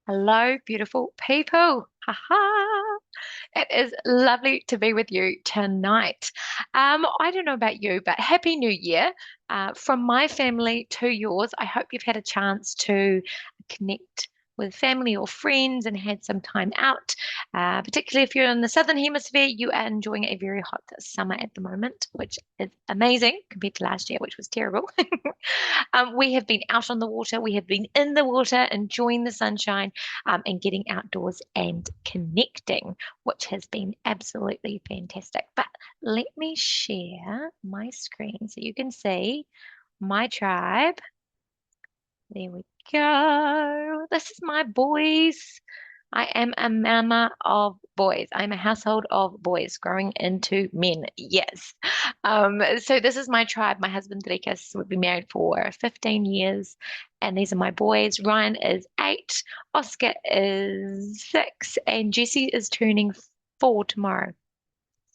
Hello, beautiful people. Haha. It is lovely to be with you tonight. I don't know about you, but Happy New Year. From my family to yours. I hope you've had a chance to connect with family or friends and had some time out. Particularly if you're in the Southern Hemisphere, you are enjoying a very hot summer at the moment, which is amazing compared to last year, which was terrible. We have been out on the water, we have been in the water, enjoying the sunshine, and getting outdoors and connecting, which has been absolutely fantastic. But let me share my screen so you can see my tribe. There we go. This is my boys. I am a mama of boys. I'm a household of boys growing into men. Yes. So this is my tribe. My husband, Rikas, we've been married for 15 years, and these are my boys. Ryan is 8, Oscar is 6, and Jesse is turning 4 tomorrow.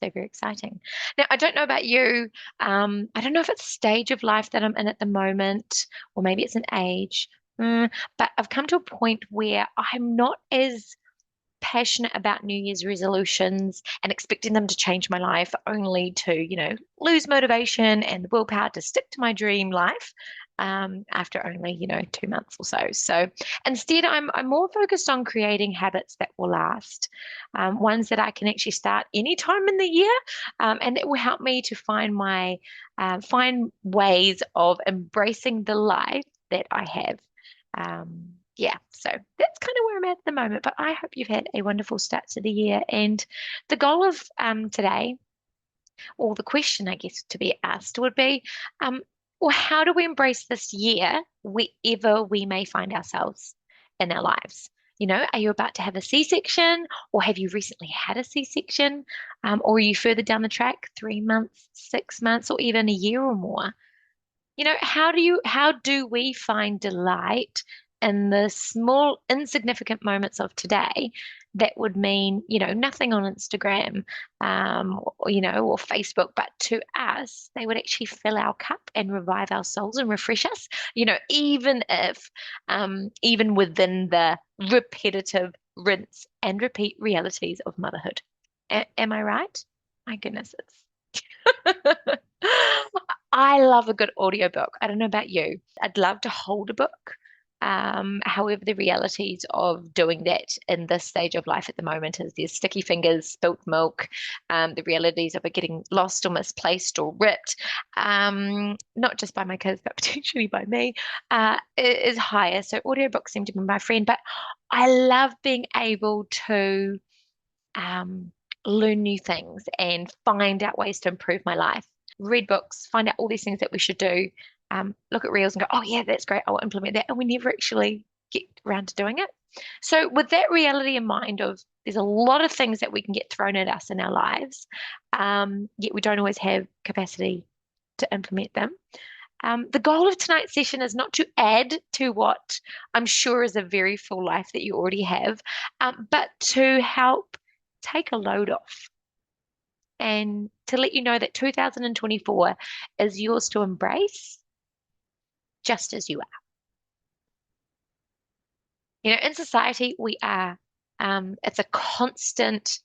So very exciting. Now, I don't know about you. I don't know if it's a stage of life that I'm in at the moment, or maybe it's an age. But I've come to a point where I'm not as passionate about New Year's resolutions and expecting them to change my life only to, lose motivation and the willpower to stick to my dream life. After only, 2 months or so. So instead, I'm more focused on creating habits that will last, ones that I can actually start any time in the year, and that will help me to find ways of embracing the life that I have. Yeah, so that's kind of where I'm at the moment. But I hope you've had a wonderful start to the year. And the goal of today, or the question I guess to be asked, would be, well, how do we embrace this year wherever we may find ourselves in our lives? Are you about to have a C-section, or have you recently had a C-section? Or are you further down the track, 3 months, 6 months, or even a year or more? How do we find delight in the small, insignificant moments of today that would mean, nothing on Instagram, or Facebook, but to us, they would actually fill our cup and revive our souls and refresh us, even within the repetitive rinse and repeat realities of motherhood. Am I right? My goodness, I love a good audiobook. I don't know about you. I'd love to hold a book. However, the realities of doing that in this stage of life at the moment is there's sticky fingers, spilt milk, the realities of it getting lost or misplaced or ripped, not just by my kids, but potentially by me, is higher. So audiobooks seem to be my friend, but I love being able to um, learn new things and find out ways to improve my life. Read books, find out all these things that we should do, look at reels and go, oh, yeah, that's great. I'll implement that. And we never actually get around to doing it. So, with that reality in mind, of there's a lot of things that we can get thrown at us in our lives, yet we don't always have capacity to implement them. The goal of tonight's session is not to add to what I'm sure is a very full life that you already have, but to help take a load off and to let you know that 2024 is yours to embrace just as you are. In society, we are, it's a constant,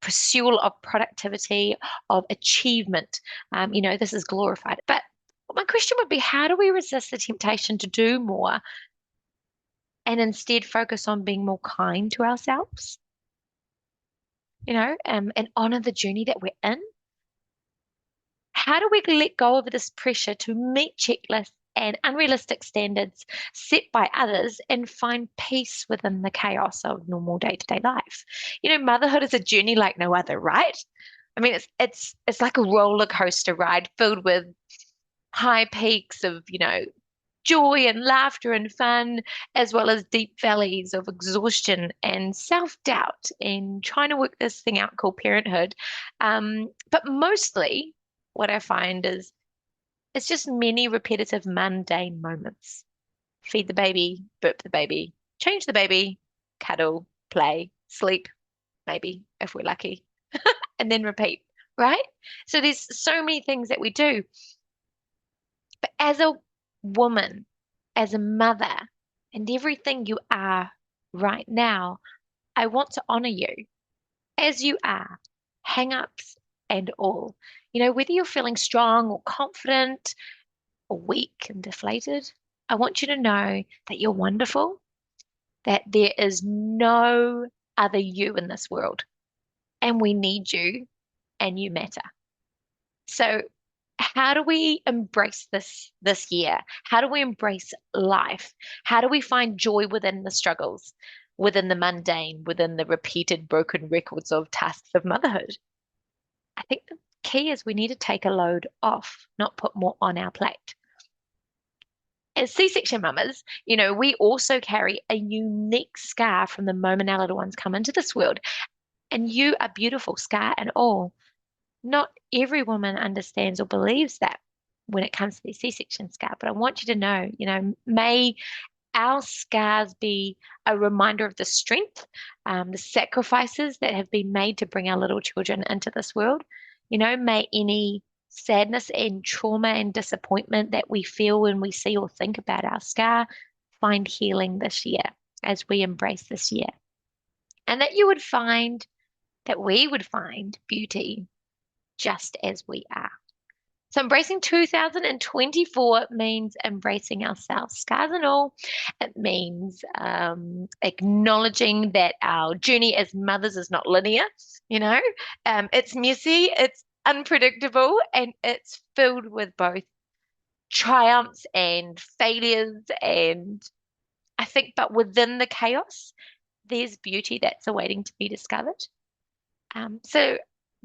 pursuit of productivity, of achievement. This is glorified. But my question would be, how do we resist the temptation to do more and instead focus on being more kind to ourselves? And honor the journey that we're in. How do we let go of this pressure to meet checklists and unrealistic standards set by others and find peace within the chaos of normal day-to-day life? Motherhood is a journey like no other, right? I mean, it's like a roller coaster ride filled with high peaks of, joy and laughter and fun, as well as deep valleys of exhaustion and self-doubt in trying to work this thing out called parenthood. But mostly, what I find is it's just many repetitive, mundane moments. Feed the baby, burp the baby, change the baby, cuddle, play, sleep, maybe if we're lucky, and then repeat, right? So there's so many things that we do. But as a woman, as a mother, and everything you are right now, I want to honor you as you are, hang-ups and all. Whether you're feeling strong or confident or weak and deflated, I want you to know that you're wonderful, that there is no other you in this world, and we need you and you matter. So, how do we embrace this year? How do we embrace life? How do we find joy within the struggles, within the mundane, within the repeated broken records of tasks of motherhood? I think the key is we need to take a load off, not put more on our plate. As C-section mamas, we also carry a unique scar from the moment our little ones come into this world. And you are beautiful, scar and all. Not every woman understands or believes that when it comes to the C-section scar, but I want you to know, may our scars be a reminder of the strength, the sacrifices that have been made to bring our little children into this world. May any sadness and trauma and disappointment that we feel when we see or think about our scar find healing this year as we embrace this year. And that you would find, that we would find beauty just as we are. So embracing 2024 means embracing ourselves, scars and all. It means acknowledging that our journey as mothers is not linear, it's messy, it's unpredictable, and it's filled with both triumphs and failures. And I think, but within the chaos, there's beauty that's awaiting to be discovered. So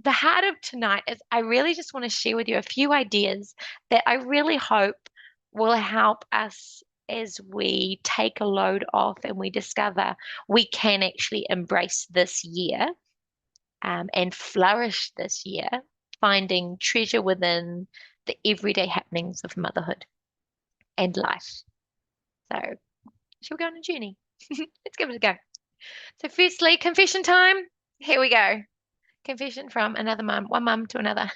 the heart of tonight is I really just want to share with you a few ideas that I really hope will help us as we take a load off and we discover we can actually embrace this year and flourish this year, finding treasure within the everyday happenings of motherhood and life. So, shall we go on a journey? Let's give it a go. So, firstly, confession time. Here we go. Confession from another mum, one mum to another.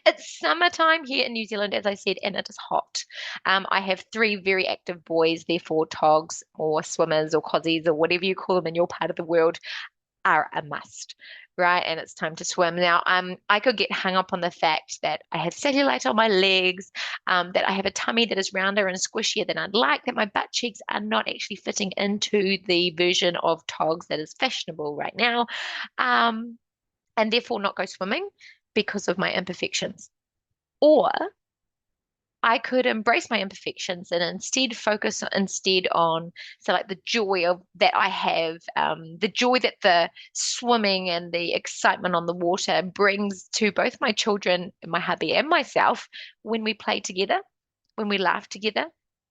It's summertime here in New Zealand, as I said, and it is hot. I have three very active boys, therefore togs or swimmers or cozies or whatever you call them in your part of the world are a must, right? And it's time to swim. Now, I could get hung up on the fact that I have cellulite on my legs, that I have a tummy that is rounder and squishier than I'd like, that my butt cheeks are not actually fitting into the version of togs that is fashionable right now. And therefore not go swimming because of my imperfections. Or I could embrace my imperfections and instead focus instead on, so like the joy of that I have, the joy that the swimming and the excitement on the water brings to both my children, my hubby, and myself when we play together, when we laugh together,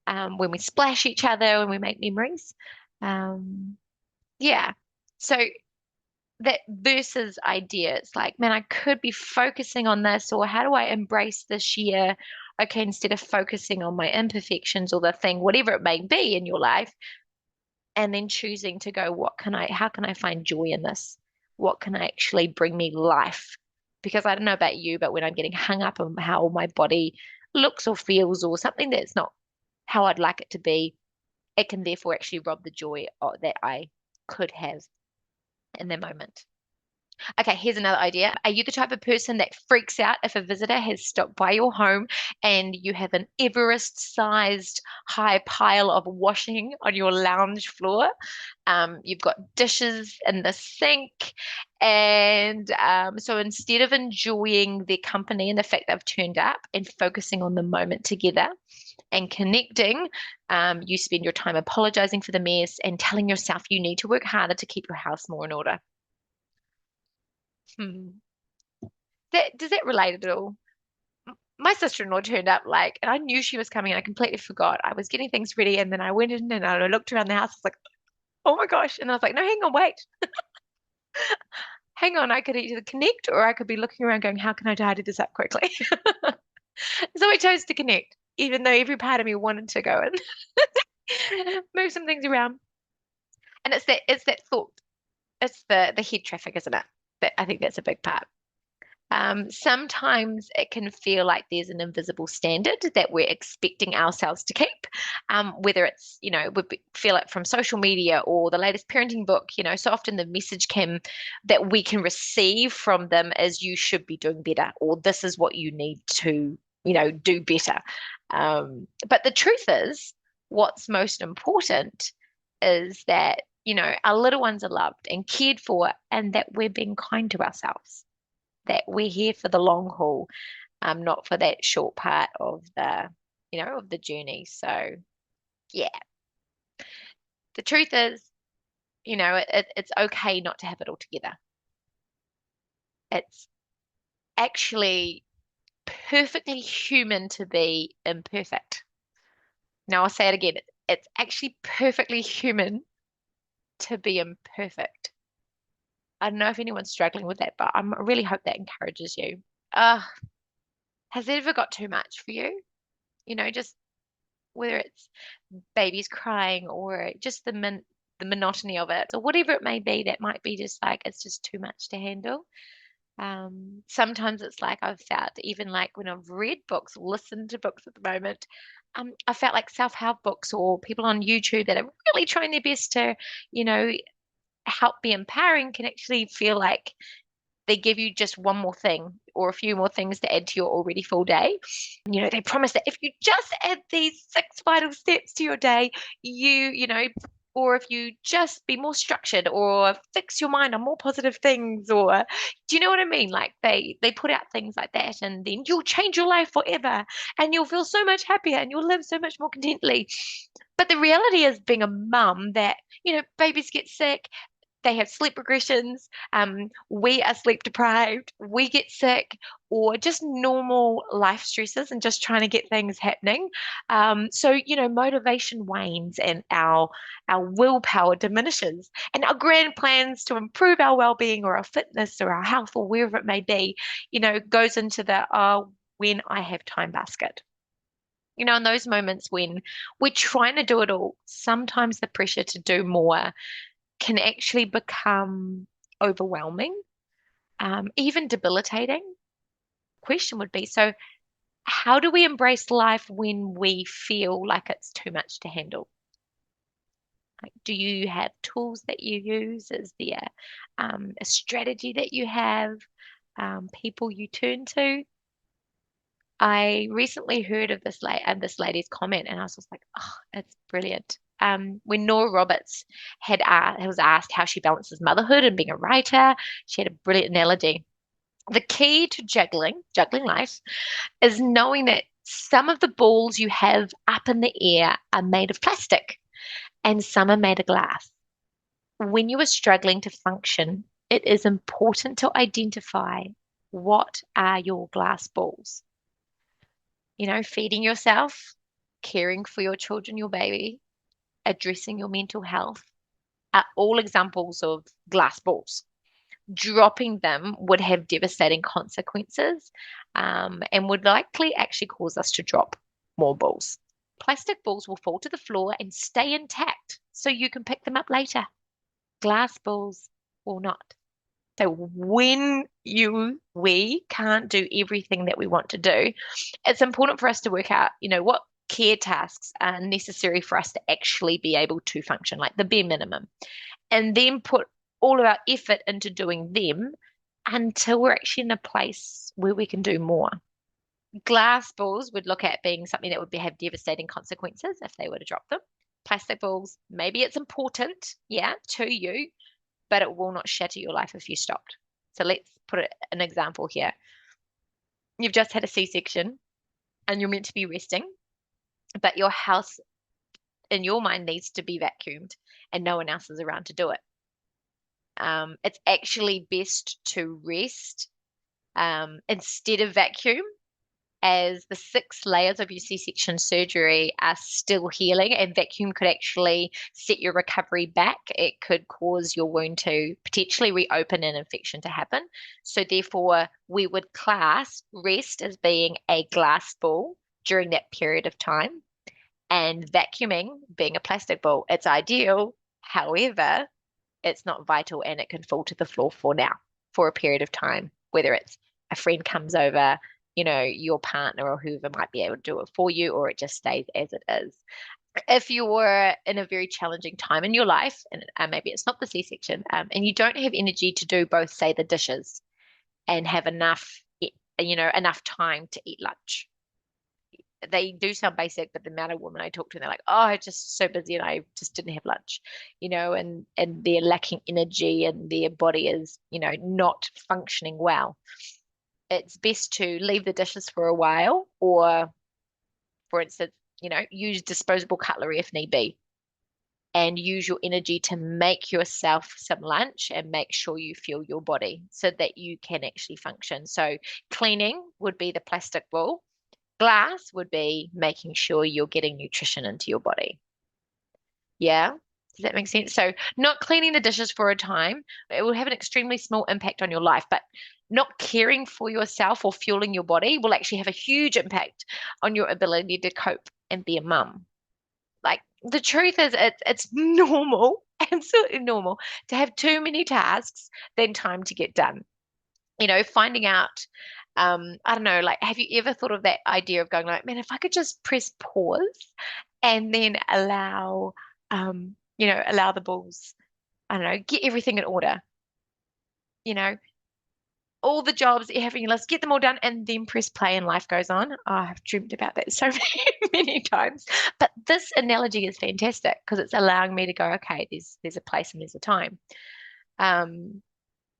when we splash each other, when we make memories. Yeah. So that versus idea. It's like, man, I could be focusing on this, or how do I embrace this year? Okay, instead of focusing on my imperfections or the thing, whatever it may be in your life, and then choosing to go, how can I find joy in this? What can actually bring me life? Because I don't know about you, but when I'm getting hung up on how my body looks or feels or something that's not how I'd like it to be, it can therefore actually rob the joy that I could have in the moment. Okay, here's another idea. Are you the type of person that freaks out if a visitor has stopped by your home and you have an Everest-sized high pile of washing on your lounge floor? You've got dishes in the sink. And so instead of enjoying their company and the fact they've turned up and focusing on the moment together and connecting, you spend your time apologizing for the mess and telling yourself you need to work harder to keep your house more in order. Hmm. Does that relate at all? My sister-in-law turned up and I knew she was coming and I completely forgot. I was getting things ready and then I went in and I looked around the house. I was like, oh my gosh. And I was like, no, hang on, wait. Hang on. I could either connect or I could be looking around going, how can I tidy this up quickly? So I chose to connect, even though every part of me wanted to go and move some things around. And it's that thought. It's the head traffic, isn't it? That I think that's a big part. Sometimes it can feel like there's an invisible standard that we're expecting ourselves to keep, whether it's, feel it from social media or the latest parenting book, so often the message that we can receive from them is you should be doing better, or this is what you need to, do better. But the truth is, what's most important is that, our little ones are loved and cared for, and that we're being kind to ourselves, that we're here for the long haul, not for that short part of the journey. So yeah, the truth is, it's okay not to have it all together. It's actually perfectly human to be imperfect. Now I'll say it again. It's actually perfectly human to be imperfect. I don't know if anyone's struggling with that, but I really hope that encourages you. Uh, has it ever got too much for you? Just whether it's babies crying or just the monotony of it or whatever it may be, that might be just like it's just too much to handle. Sometimes it's like I've felt, even like when I've read books, listened to books at the moment, I felt like self-help books or people on YouTube that are really trying their best to, you know, help be empowering, can actually feel like they give you just one more thing or a few more things to add to your already full day. They promise that if you just add these 6 vital steps to your day, or if you just be more structured or fix your mind on more positive things, or do you know what I mean? Like they put out things like that, and then you'll change your life forever and you'll feel so much happier and you'll live so much more contently. But the reality is, being a mum, that babies get sick, they have sleep regressions, we are sleep deprived, we get sick, or just normal life stresses and just trying to get things happening. So motivation wanes and our willpower diminishes, and our grand plans to improve our well-being or our fitness or our health or wherever it may be, goes into the when I have time basket. In those moments when we're trying to do it all, sometimes the pressure to do more can actually become overwhelming, even debilitating. Question would be, so how do we embrace life when we feel like it's too much to handle? Like, do you have tools that you use? Is there a strategy that you have? People you turn to? I recently heard of this lady's comment, and I was just like, oh, it's brilliant. When Nora Roberts was asked how she balances motherhood and being a writer, she had a brilliant analogy. The key to juggling life, is knowing that some of the balls you have up in the air are made of plastic and some are made of glass. When you are struggling to function, it is important to identify what are your glass balls. Feeding yourself, caring for your children, your baby, addressing your mental health are all examples of glass balls. Dropping them would have devastating consequences, and would likely actually cause us to drop more balls. Plastic balls will fall to the floor and stay intact so you can pick them up later. Glass balls will not. So when we can't do everything that we want to do, it's important for us to work out, what care tasks are necessary for us to actually be able to function, like the bare minimum, and then put all of our effort into doing them until we're actually in a place where we can do more. Glass balls would look at being something that would have devastating consequences if they were to drop them. Plastic balls, maybe it's important, yeah, to you, but it will not shatter your life if you stopped. So let's put an example here. You've just had a C-section and you're meant to be resting, but your house in your mind needs to be vacuumed and no one else is around to do it. It's actually best to rest instead of vacuum, as the 6 layers of your C-section surgery are still healing, and vacuum could actually set your recovery back. It could cause your wound to potentially reopen and infection to happen. So therefore, we would class rest as being a glass ball during that period of time, and vacuuming being a plastic ball. It's ideal. However, it's not vital, and it can fall to the floor for a period of time, whether it's a friend comes over, your partner or whoever might be able to do it for you, or it just stays as it is. If you're in a very challenging time in your life, and maybe it's not the C-section, and you don't have energy to do both, say, the dishes and have enough time to eat lunch. They do sound basic, but the amount of women I talk to, they're like, "Oh, I'm just so busy and I just didn't have lunch," and they're lacking energy and their body is, not functioning well. It's best to leave the dishes for a while, or, for instance, use disposable cutlery if need be, and use your energy to make yourself some lunch and make sure you fuel your body so that you can actually function. So cleaning would be the plastic bowl. Glass would be making sure you're getting nutrition into your body. Yeah. Does that make sense? So not cleaning the dishes for a time, it will have an extremely small impact on your life, but not caring for yourself or fueling your body will actually have a huge impact on your ability to cope and be a mum. Like, the truth is, it's normal, absolutely normal, to have too many tasks than time to get done. Finding out, I don't know, like, have you ever thought of that idea of going like, man, if I could just press pause and then allow the balls, I don't know, get everything in order, you know, all the jobs that you have on your list, get them all done, and then press play and life goes on. Oh, I've dreamed about that so many times. But this analogy is fantastic because it's allowing me to go, okay, there's a place and there's a time. Um,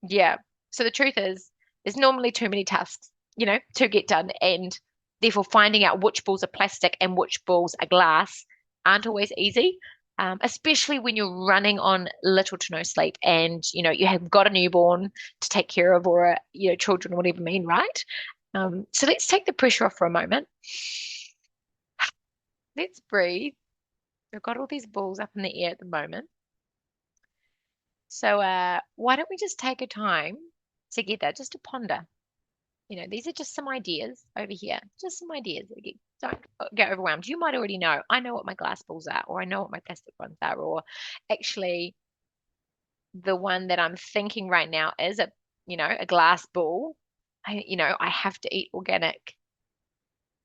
yeah. So the truth is, there's normally too many tasks, to get done, and therefore finding out which balls are plastic and which balls are glass aren't always easy. Especially when you're running on little to no sleep and you have got a newborn to take care of, or children, whatever mean, right? So let's take the pressure off for a moment. Let's breathe. We've got all these balls up in the air at the moment. So why don't we just take a time together just to ponder? These are just some ideas over here, just some ideas. Don't get overwhelmed. You might already know. I know what my glass balls are, or I know what my plastic ones are, or actually the one that I'm thinking right now is a glass ball. I have to eat organic.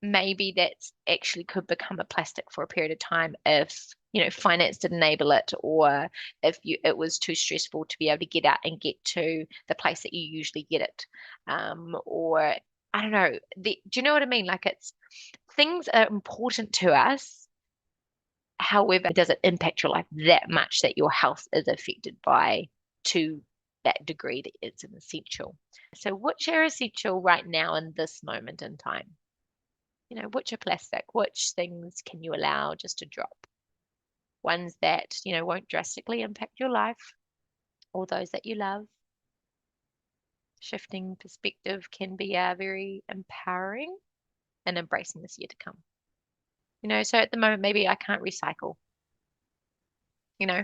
Maybe that's actually could become a plastic for a period of time if, finance didn't enable it, or if it was too stressful to be able to get out and get to the place that you usually get it. Or I don't know. Do you know what I mean? Like, things are important to us. However, does it impact your life that much that your health is affected by, to that degree that it's an essential? So which are essential right now in this moment in time? Which are plastic? Which things can you allow just to drop? Ones that, won't drastically impact your life or those that you love. Shifting perspective can be very empowering and embracing this year to come. So at the moment, maybe I can't recycle, you know,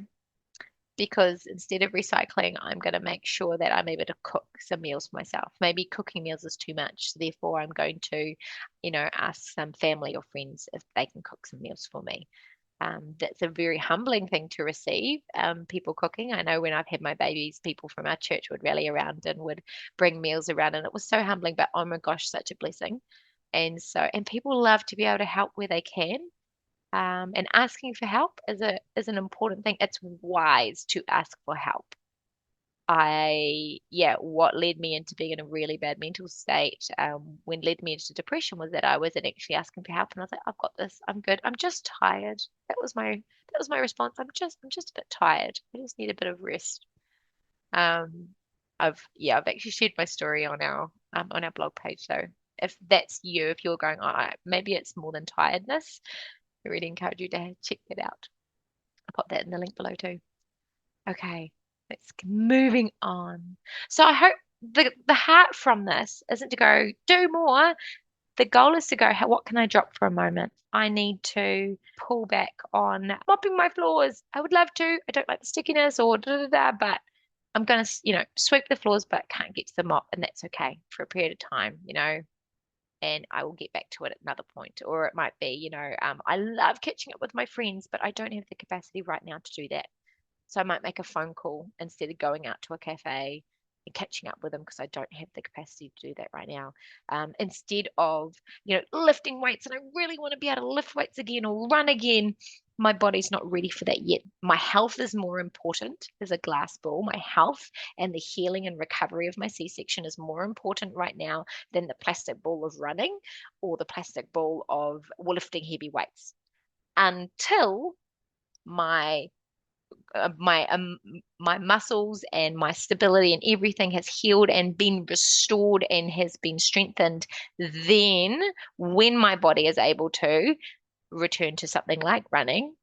because instead of recycling, I'm going to make sure that I'm able to cook some meals for myself. Maybe cooking meals is too much. Therefore, I'm going to, ask some family or friends if they can cook some meals for me. That's a very humbling thing to receive, people cooking. I know when I've had my babies, people from our church would rally around and would bring meals around, and it was so humbling, but oh my gosh, such a blessing. And people love to be able to help where they can. And asking for help is an important thing. It's wise to ask for help. What led me into being in a really bad mental state, when led me into depression, was that I wasn't actually asking for help, and I was like, I've got this, I'm good, I'm just tired. That was my response. I'm just a bit tired. I just need a bit of rest. Um, I've actually shared my story on our blog page. So if that's you, if you're going, oh, maybe it's more than tiredness, I really encourage you to check that out. I'll pop that in the link below too. Okay, let's moving on. So I hope the heart from this isn't to go do more. The goal is to go, what can I drop for a moment? I need to pull back on mopping my floors. I would love to. I don't like the stickiness or da da da, but I'm gonna, sweep the floors, but can't get to the mop, and that's okay for a period of time, and I will get back to it at another point. Or it might be, I love catching up with my friends, but I don't have the capacity right now to do that. So I might make a phone call instead of going out to a cafe. and catching up with them because I don't have the capacity to do that right now. Instead of, lifting weights, and I really want to be able to lift weights again or run again, my body's not ready for that yet. My health is more important as a glass ball. My health and the healing and recovery of my C-section is more important right now than the plastic ball of running or the plastic ball of lifting heavy weights until my my muscles and my stability and everything has healed and been restored and has been strengthened. Then when my body is able to return to something like running,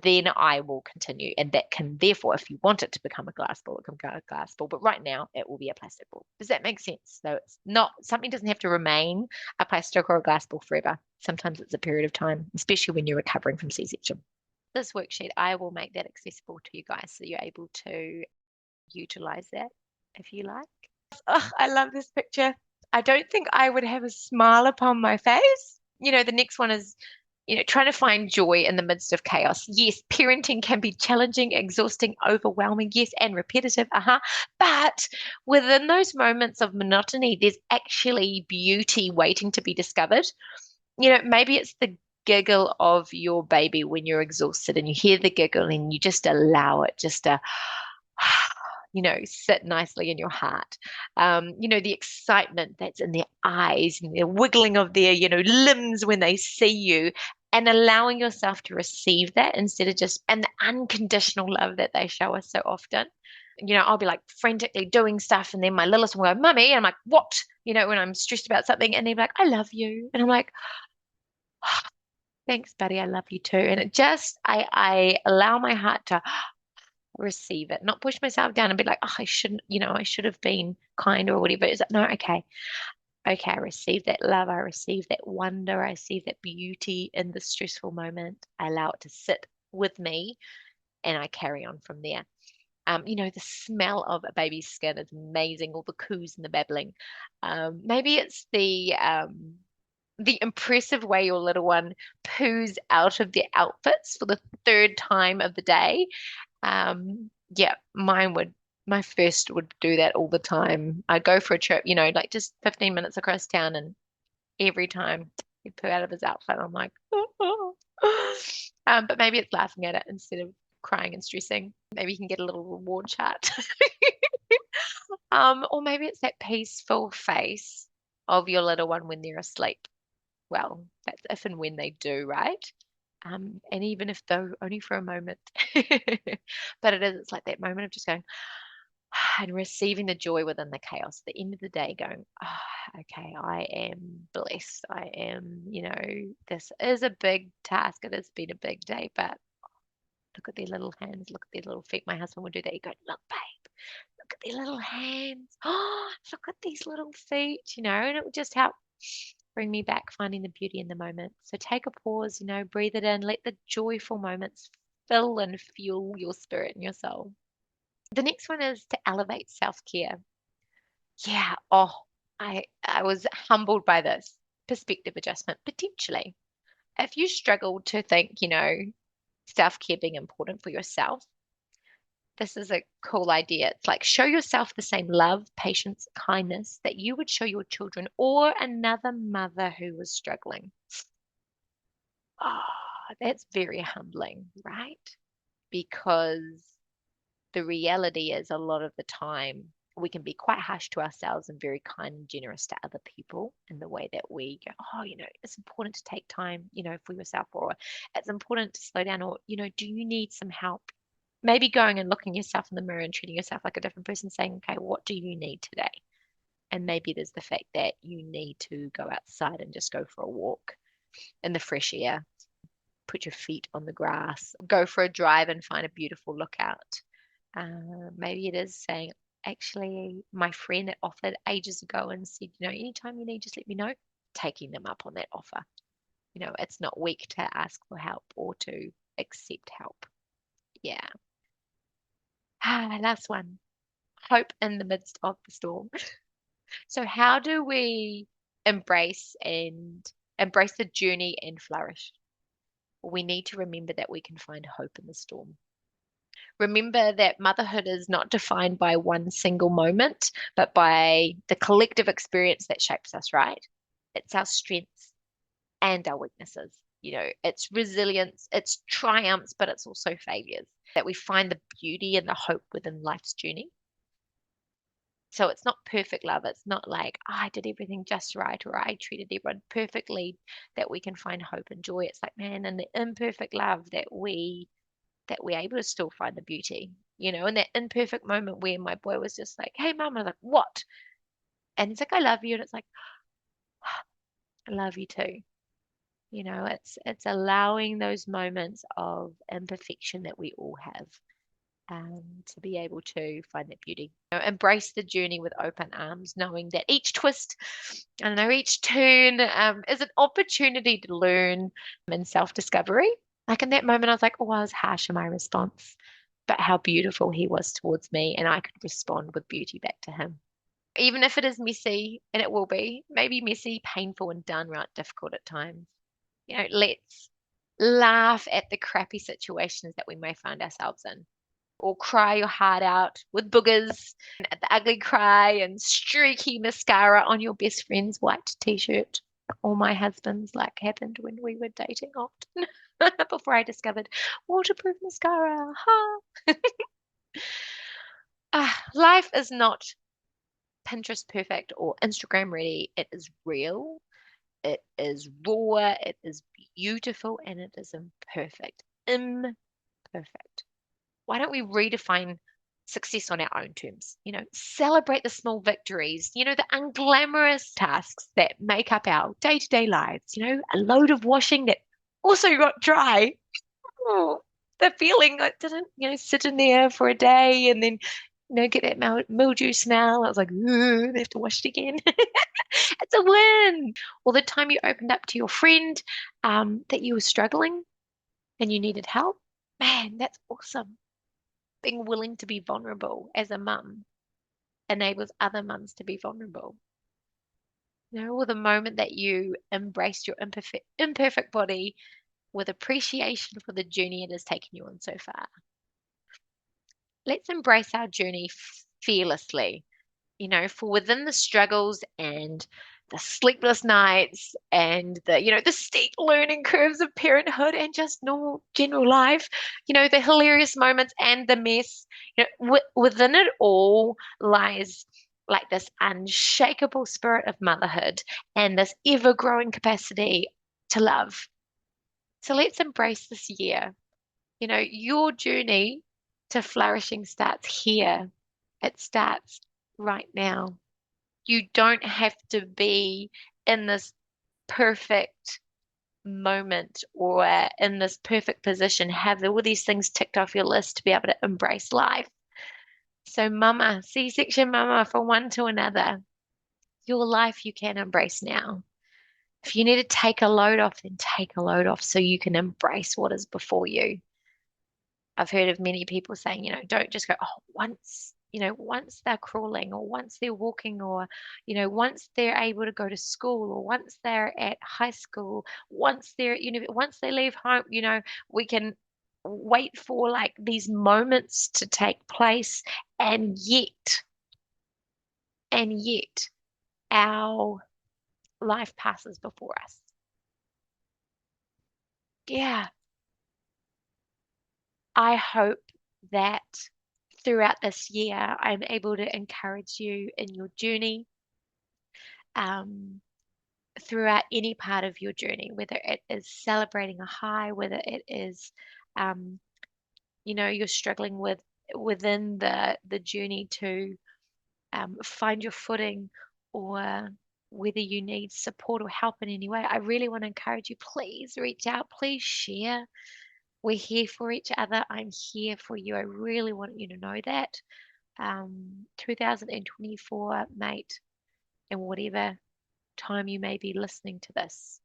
then I will continue. And that can therefore, if you want it to become a glass ball, it can become a glass ball. But right now it will be a plastic ball. Does that make sense? So it's not, something doesn't have to remain a plastic or a glass ball forever. Sometimes it's a period of time, especially when you're recovering from C-section. This worksheet, I will make that accessible to you guys so you're able to utilize that if you like. Oh, I love this picture. I don't think I would have a smile upon my face. The next one is, trying to find joy in the midst of chaos. Yes, parenting can be challenging, exhausting, overwhelming, yes, and repetitive. But within those moments of monotony, there's actually beauty waiting to be discovered. Maybe it's the giggle of your baby when you're exhausted and you hear the giggle and you just allow it just to sit nicely in your heart. The excitement that's in their eyes and the wiggling of their, limbs when they see you, and allowing yourself to receive that instead of and the unconditional love that they show us so often. I'll be like frantically doing stuff, and then my littlest will go, "Mummy," and I'm like, "What?" When I'm stressed about something, and they're like, "I love you," and I'm like, "Thanks, buddy. I love you too." And I allow my heart to receive it, not push myself down and be like, "Oh, I shouldn't, I should have been kind or whatever." It's like, no, okay, I receive that love. I receive that wonder. I see that beauty in the stressful moment. I allow it to sit with me and I carry on from there. The smell of a baby's skin is amazing, all the coos and the babbling. Maybe it's the impressive way your little one poos out of their outfits for the third time of the day. Yeah, my first would do that all the time. I'd go for a trip, like just 15 minutes across town, and every time he'd poo out of his outfit, I'm like, oh. But maybe it's laughing at it instead of crying and stressing. Maybe you can get a little reward chart. Or maybe it's that peaceful face of your little one when they're asleep. Well, that's if and when they do, right? And even if though only for a moment, but it's like that moment of just going and receiving the joy within the chaos. At the end of the day, going, oh, okay, I am blessed. I am, this is a big task. It has been a big day, but look at their little hands, look at their little feet. My husband would do that. He'd go, "Look, babe, look at their little hands. Oh, look at these little feet," and it would just help bring me back, finding the beauty in the moment. So take a pause, breathe it in, let the joyful moments fill and fuel your spirit and your soul. The next one is to elevate self-care. Yeah, oh, I was humbled by this perspective adjustment, potentially. If you struggle to think, self-care being important for yourself, this is a cool idea. It's like show yourself the same love, patience, kindness that you would show your children or another mother who was struggling. Oh, that's very humbling, right? Because the reality is a lot of the time we can be quite harsh to ourselves and very kind and generous to other people in the way that we go, "Oh, it's important to take time, for yourself," or "It's important to slow down," or, "Do you need some help?" Maybe going and looking yourself in the mirror and treating yourself like a different person, saying, "Okay, what do you need today?" And maybe it is the fact that you need to go outside and just go for a walk in the fresh air, put your feet on the grass, go for a drive and find a beautiful lookout. Maybe it is saying, "Actually, my friend that offered ages ago and said, anytime you need, just let me know," taking them up on that offer. It's not weak to ask for help or to accept help. Yeah. Last one, hope in the midst of the storm. So how do we embrace the journey and flourish? We need to remember that we can find hope in the storm. Remember that motherhood is not defined by one single moment, but by the collective experience that shapes us, right? It's our strengths and our weaknesses. It's resilience, it's triumphs, but it's also failures. That we find the beauty and the hope within life's journey. So it's not perfect love. It's not like, "Oh, I did everything just right or I treated everyone perfectly," that we can find hope and joy. It's like, man, in the imperfect love that we're able to still find the beauty. In that imperfect moment where my boy was just like, "Hey, mum," I was like, "What?" And he's like, "I love you." And it's like, "I love you too." It's allowing those moments of imperfection that we all have, to be able to find that beauty. Embrace the journey with open arms, knowing that each twist, I don't know, each turn, is an opportunity to learn and self-discovery. Like in that moment, I was like, "Oh, I was harsh in my response," but how beautiful he was towards me, and I could respond with beauty back to him. Even if it is messy, and it will be, maybe messy, painful, and downright difficult at times. Let's laugh at the crappy situations that we may find ourselves in, or cry your heart out with boogers and at the ugly cry and streaky mascara on your best friend's white t-shirt, or my husband's, like happened when we were dating often before I discovered waterproof mascara. Ha! Life is not Pinterest perfect or Instagram ready. It is real. It is raw. It is beautiful, and it is imperfect. Imperfect. Why don't we redefine success on our own terms? Celebrate the small victories, the unglamorous tasks that make up our day-to-day lives, a load of washing that also got dry. Oh, the feeling I didn't, sit in there for a day and then, get that mildew smell. I was like, "Ooh, they have to wash it again." It's a win. Or the time you opened up to your friend, that you were struggling and you needed help. Man, that's awesome. Being willing to be vulnerable as a mum enables other mums to be vulnerable. Or the moment that you embraced your imperfect body with appreciation for the journey it has taken you on so far. Let's embrace our journey fearlessly, for within the struggles and the sleepless nights and the steep learning curves of parenthood and just normal general life, the hilarious moments and the mess, within it all lies like this unshakable spirit of motherhood and this ever-growing capacity to love. So let's embrace this year. Your journey to flourishing starts here. It starts right now. You don't have to be in this perfect moment or in this perfect position, have all these things ticked off your list to be able to embrace life. So, mama, C-section mama, from one to another, your life you can embrace now. If you need to take a load off, then take a load off so you can embrace what is before you. I've heard of many people saying, don't just go, "Oh, once they're crawling or once they're walking or, once they're able to go to school or once they're at high school, once they're at once they leave home, we can wait for like these moments to take place. And yet, our life passes before us. Yeah. I hope that throughout this year, I'm able to encourage you in your journey, um, throughout any part of your journey, whether it is celebrating a high, whether it is, um, you're struggling within the journey to, find your footing, or whether you need support or help in any way. I really want to encourage you. Please reach out. Please share. We're here for each other. I'm here for you. I really want you to know that. 2024, mate, and whatever time you may be listening to this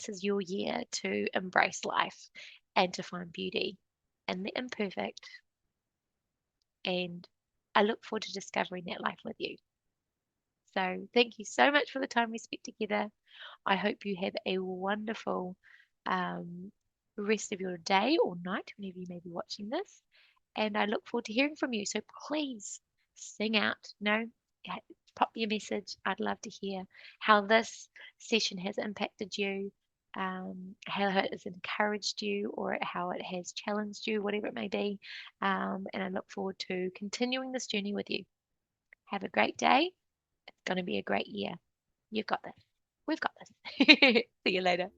is your year to embrace life and to find beauty in the imperfect. And I look forward to discovering that life with you. So thank you so much for the time we spent together. I hope you have a wonderful, um, rest of your day or night, whenever you may be watching this. And I look forward to hearing from you. So please sing out, yeah, pop me a message. I'd love to hear how this session has impacted you, how it has encouraged you, or how it has challenged you, whatever it may be. And I look forward to continuing this journey with you. Have a great day. It's going to be a great year. You've got this. We've got this. See you later.